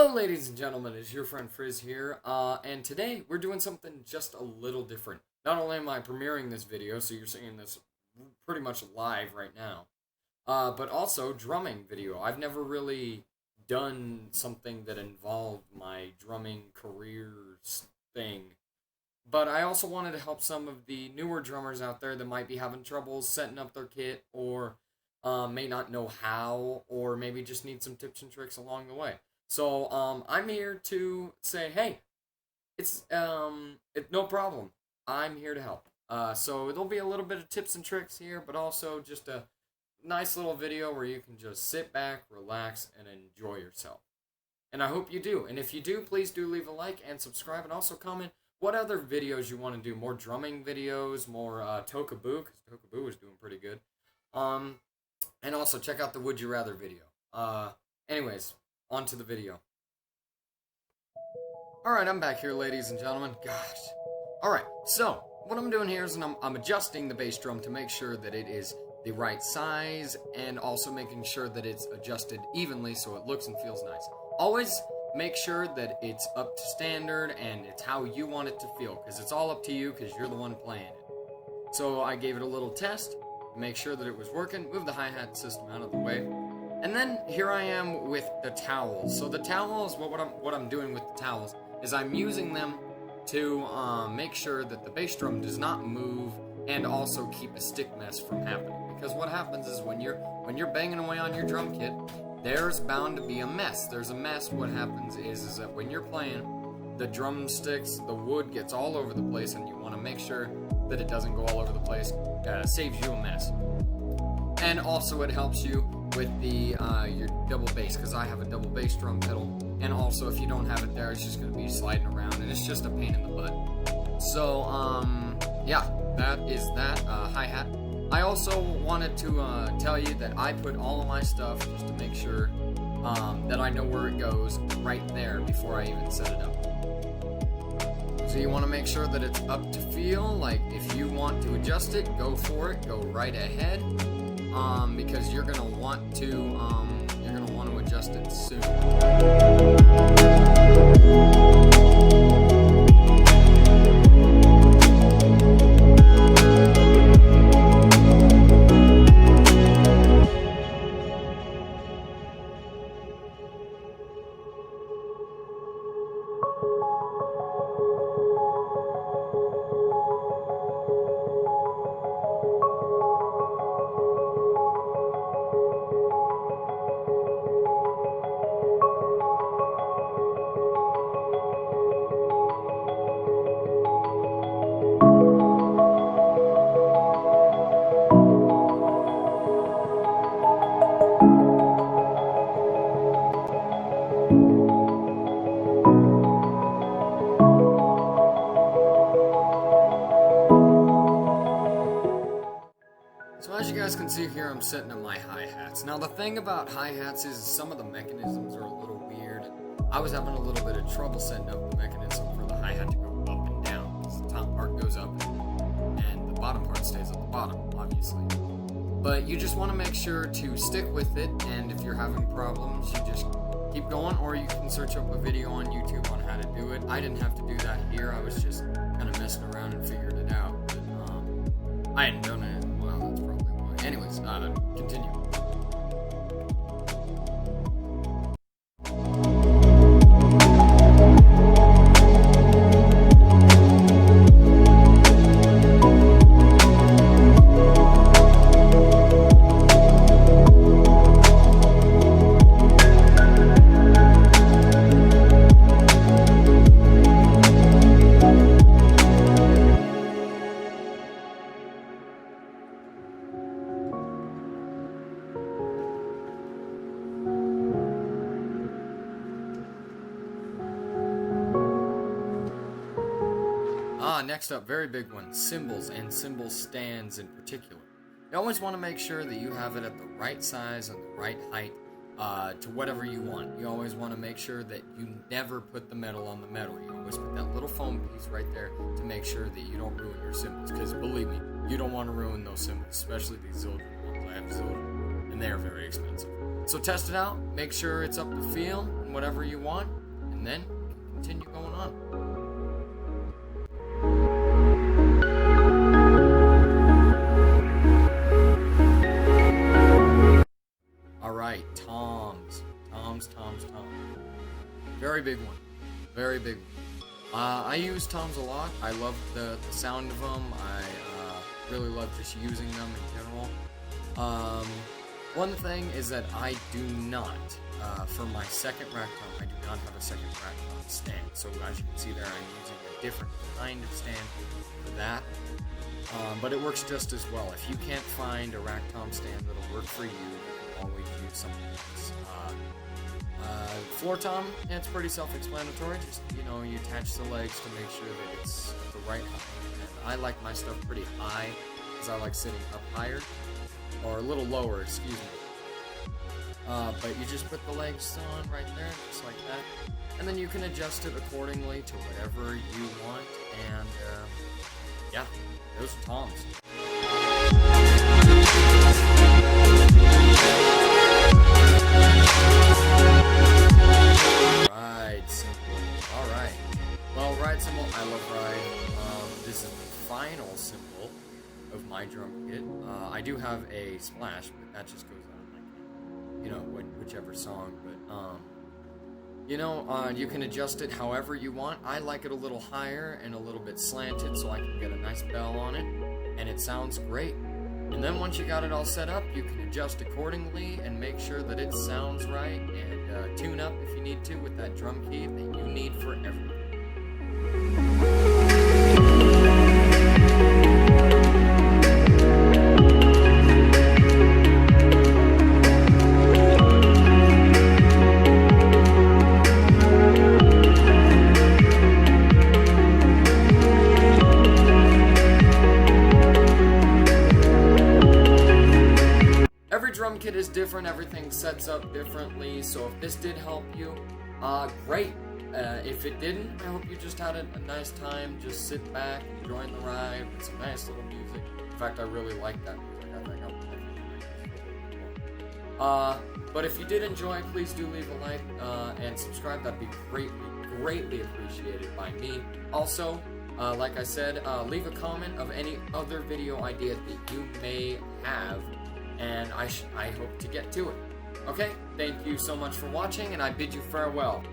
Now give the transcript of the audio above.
Hello ladies and gentlemen, it's your friend Frizz here, and today we're doing something just a little different. Not only am I premiering this video, so you're seeing this pretty much live right now, but also drumming video. I've never really done something that involved my drumming career thing, but I also wanted to help some of the newer drummers out there that might be having trouble setting up their kit, or may not know how, or maybe just need some tips and tricks along the way. So, I'm here to say, hey, it's no problem. I'm here to help. So there'll be a little bit of tips and tricks here, but also just a nice little video where you can just sit back, relax, and enjoy yourself. And I hope you do. And if you do, please do leave a like and subscribe, and also comment what other videos you want to do. More drumming videos, more Toka-Boo, because Toka-Boo is doing pretty good. And also check out the Would You Rather video. Anyways, on to the video. Alright, I'm back here, ladies and gentlemen. Gosh. Alright, so, what I'm doing here is I'm adjusting the bass drum to make sure that it is the right size, and also making sure that it's adjusted evenly so it looks and feels nice. Always make sure that it's up to standard, and it's how you want it to feel, because it's all up to you, because you're the one playing it. So I gave it a little test, make sure that it was working, move the hi-hat system out of the way. And then here I am with the towels. So the towels, what I'm doing with the towels is I'm using them to make sure that the bass drum does not move, and also keep a stick mess from happening. Because what happens is when you're banging away on your drum kit, there's bound to be a mess. There's a mess. What happens is that when you're playing, the drumsticks, the wood gets all over the place, and you want to make sure that it doesn't go all over the place. Saves you a mess. And also it helps you with the your double bass, because I have a double bass drum pedal, and also if you don't have it there, it's just going to be sliding around, and it's just a pain in the butt. So yeah, that is that hi-hat. I also wanted to tell you that I put all of my stuff, just to make sure that I know where it goes, right there before I even set it up. So you want to make sure that it's up to feel. Like, if you want to adjust it, go for it, go right ahead. Because you're gonna want to adjust it soon. So as you guys can see here, I'm setting up my hi-hats. Now the thing about hi-hats is some of the mechanisms are a little weird. I was having a little bit of trouble setting up the mechanism for the hi-hat to go up and down, because the top part goes up and the bottom part stays at the bottom, obviously. But you just want to make sure to stick with it, and if you're having problems, you just keep going, or you can search up a video on YouTube on how to do it. I didn't have to do that here. I was just kind of messing around and figured it out. But I hadn't done it. Well, that's probably why. Anyways, continue. Next up, very big one, cymbals and cymbal stands in particular. You always want to make sure that you have it at the right size and the right height to whatever you want. You always want to make sure that you never put the metal on the metal. You always put that little foam piece right there to make sure that you don't ruin your cymbals, because believe me, you don't want to ruin those cymbals, especially these Zildjian ones. I have Zildjian, and they are very expensive. So test it out, make sure it's up to feel, and in whatever you want, and then you can continue going on. Alright, toms. Very big one. Very big one. I use toms a lot. I love the sound of them. I really love just using them in general. One thing is that I do not, for my second rack tom, I do not have a second rack tom stand. So as you can see there, I'm using a different kind of stand for that. But it works just as well. If you can't find a rack tom stand that'll work for you, you can always use something else. Floor tom, yeah, it's pretty self-explanatory. Just, you attach the legs to make sure that it's at the right height. And I like my stuff pretty high, because I like sitting up higher, or a little lower, excuse me. But you just put the legs on right there, just like that. And then you can adjust it accordingly to whatever you want. And, yeah, those are toms. Ride cymbal. Alright. Well, ride cymbal, I love ride. This is the final symbol of my drum kit. I do have a splash, but that just goes on like, whichever song. But, you can adjust it however you want. I like it a little higher and a little bit slanted so I can get a nice bell on it, and it sounds great. And then once you got it all set up, you can adjust accordingly and make sure that it sounds right, and tune up if you need to with that drum key that you need for everything. Drum kit is different, everything sets up differently, so if this did help you, great. If it didn't, I hope you just had a nice time, just sit back, enjoying the ride with some nice little music. In fact, I really like that music. I think I'll but if you did enjoy, please do leave a like and subscribe. That'd be greatly appreciated by me. Also, like I said, leave a comment of any other video ideas that you may have, and I hope to get to it. Okay, thank you so much for watching, and I bid you farewell.